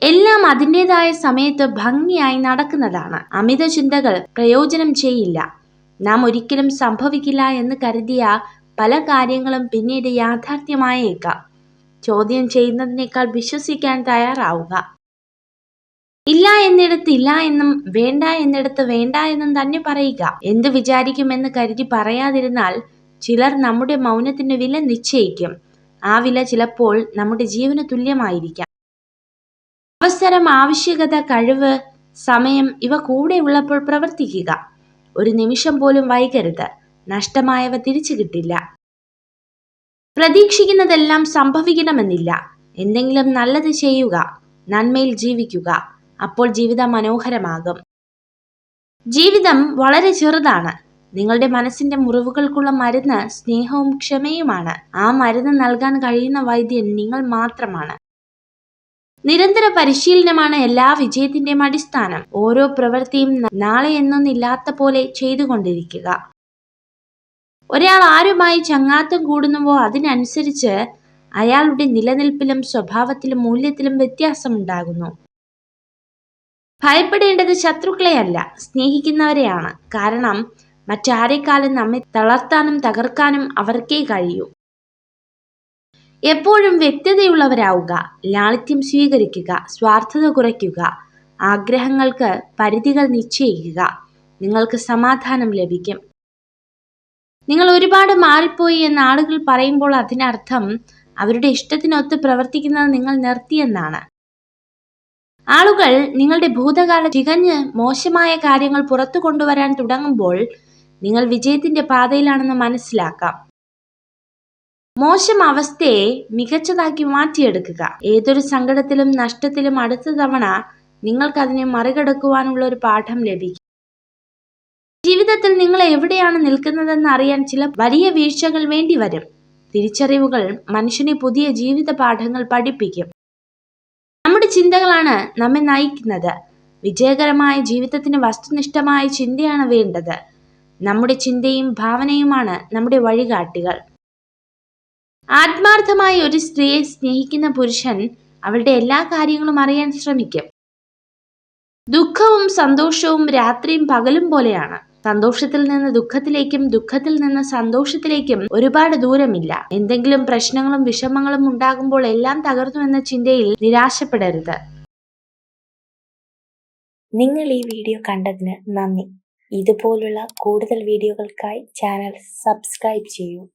എല്ലാം അതിൻ്റെതായ സമയത്ത് ഭംഗിയായി നടക്കുന്നതാണ്. അമിത ചിന്തകൾ പ്രയോജനം ചെയ്യില്ല. നാം ഒരിക്കലും സംഭവിക്കില്ല എന്ന് കരുതിയ പല കാര്യങ്ങളും പിന്നീട് യാഥാർത്ഥ്യമായേക്കാം. ചോദ്യം ചെയ്യുന്നതിനേക്കാൾ വിശ്വസിക്കാൻ തയ്യാറാവുക. ഇല്ല എന്നിടത്ത് ഇല്ല എന്നും വേണ്ട എന്നിടത്ത് വേണ്ട എന്നും തന്നെ പറയുക. എന്ത് വിചാരിക്കുമെന്ന് കരുതി പറയാതിരുന്നാൽ ചിലർ നമ്മുടെ മൗനത്തിന് വില നിശ്ചയിക്കും. ആ വില ചിലപ്പോൾ നമ്മുടെ ജീവന് തുല്യമായിരിക്കാം. അവസരം, ആവശ്യകത, കഴിവ്, സമയം ഇവ കൂടെ ഉള്ളപ്പോൾ പ്രവർത്തിക്കുക. ഒരു നിമിഷം പോലും വൈകരുത്. നഷ്ടമായവ തിരിച്ചു കിട്ടില്ല. പ്രതീക്ഷിക്കുന്നതെല്ലാം സംഭവിക്കണമെന്നില്ല. എന്തെങ്കിലും നല്ലത് ചെയ്യുക, നന്മയിൽ ജീവിക്കുക. അപ്പോൾ ജീവിതം മനോഹരമാകും. ജീവിതം വളരെ ചെറുതാണ്. നിങ്ങളുടെ മനസ്സിന്റെ മുറിവുകൾക്കുള്ള മരുന്ന് സ്നേഹവും ക്ഷമയുമാണ്. ആ മരുന്ന് നൽകാൻ കഴിയുന്ന വൈദ്യൻ നിങ്ങൾ മാത്രമാണ്. നിരന്തര പരിശീലനമാണ് എല്ലാ വിജയത്തിന്റെയും അടിസ്ഥാനം. ഓരോ പ്രവൃത്തിയും നാളെ എന്നൊന്നില്ലാത്ത പോലെ ചെയ്തുകൊണ്ടിരിക്കുക. ഒരാൾ ആരുമായി ചങ്ങാത്തം കൂടുന്നുവോ അതിനനുസരിച്ച് അയാളുടെ നിലനിൽപ്പിലും സ്വഭാവത്തിലും മൂല്യത്തിലും വ്യത്യാസമുണ്ടാകുന്നു. ഭയപ്പെടേണ്ടത് ശത്രുക്കളെയല്ല, സ്നേഹിക്കുന്നവരെയാണ്. കാരണം മറ്റാരെക്കാളും നമ്മെ തളർത്താനും തകർക്കാനും അവർക്കേ കഴിയൂ. എപ്പോഴും വ്യക്തതയുള്ളവരാവുക. ലാളിത്യം സ്വീകരിക്കുക. സ്വാർത്ഥത കുറയ്ക്കുക. ആഗ്രഹങ്ങൾക്ക് പരിധികൾ നിശ്ചയിക്കുക. നിങ്ങൾക്ക് സമാധാനം ലഭിക്കും. നിങ്ങൾ ഒരുപാട് മാറിപ്പോയി എന്ന് ആളുകൾ പറയുമ്പോൾ അതിനർത്ഥം അവരുടെ ഇഷ്ടത്തിനൊത്ത് പ്രവർത്തിക്കുന്നത് നിങ്ങൾ നിർത്തിയെന്നാണ്. ആളുകൾ നിങ്ങളുടെ ഭൂതകാല തികഞ്ഞ് മോശമായ കാര്യങ്ങൾ പുറത്തു കൊണ്ടുവരാൻ തുടങ്ങുമ്പോൾ നിങ്ങൾ വിജയത്തിന്റെ പാതയിലാണെന്ന് മനസ്സിലാക്കാം. മോശം അവസ്ഥയെ മികച്ചതാക്കി മാറ്റിയെടുക്കുക. ഏതൊരു സങ്കടത്തിലും നഷ്ടത്തിലും അടുത്ത തവണ നിങ്ങൾക്കതിനെ മറികടക്കുവാനുള്ള ഒരു പാഠം ലഭിക്കും. ജീവിതത്തിൽ നിങ്ങൾ എവിടെയാണ് നിൽക്കുന്നതെന്ന് അറിയാൻ ചില വലിയ വീഴ്ചകൾ വേണ്ടിവരും. തിരിച്ചറിവുകൾ മനുഷ്യനെ പുതിയ ജീവിത പാഠങ്ങൾ പഠിപ്പിക്കും. നമ്മുടെ ചിന്തകളാണ് നമ്മെ നയിക്കുന്നത്. വിജയകരമായ ജീവിതത്തിന് വസ്തുനിഷ്ഠമായ ചിന്തയാണ് വേണ്ടത്. നമ്മുടെ ചിന്തയും ഭാവനയുമാണ് നമ്മുടെ വഴികാട്ടികൾ. ആത്മാർത്ഥമായി ഒരു സ്ത്രീയെ സ്നേഹിക്കുന്ന പുരുഷൻ അവളുടെ എല്ലാ കാര്യങ്ങളും അറിയാൻ ശ്രമിക്കും. ദുഃഖവും സന്തോഷവും രാത്രിയും പകലും പോലെയാണ്. സന്തോഷത്തിൽ നിന്ന് ദുഃഖത്തിലേക്കും ദുഃഖത്തിൽ നിന്ന് സന്തോഷത്തിലേക്കും ഒരുപാട് ദൂരമില്ല. എന്തെങ്കിലും പ്രശ്നങ്ങളും വിഷമങ്ങളും ഉണ്ടാകുമ്പോൾ എല്ലാം തകർന്നു എന്ന ചിന്തയിൽ നിരാശപ്പെടരുത്. നിങ്ങൾ ഈ വീഡിയോ കണ്ടതിന് നന്ദി. ഇതുപോലുള്ള കൂടുതൽ വീഡിയോകൾക്കായി ചാനൽ സബ്സ്ക്രൈബ് ചെയ്യൂ.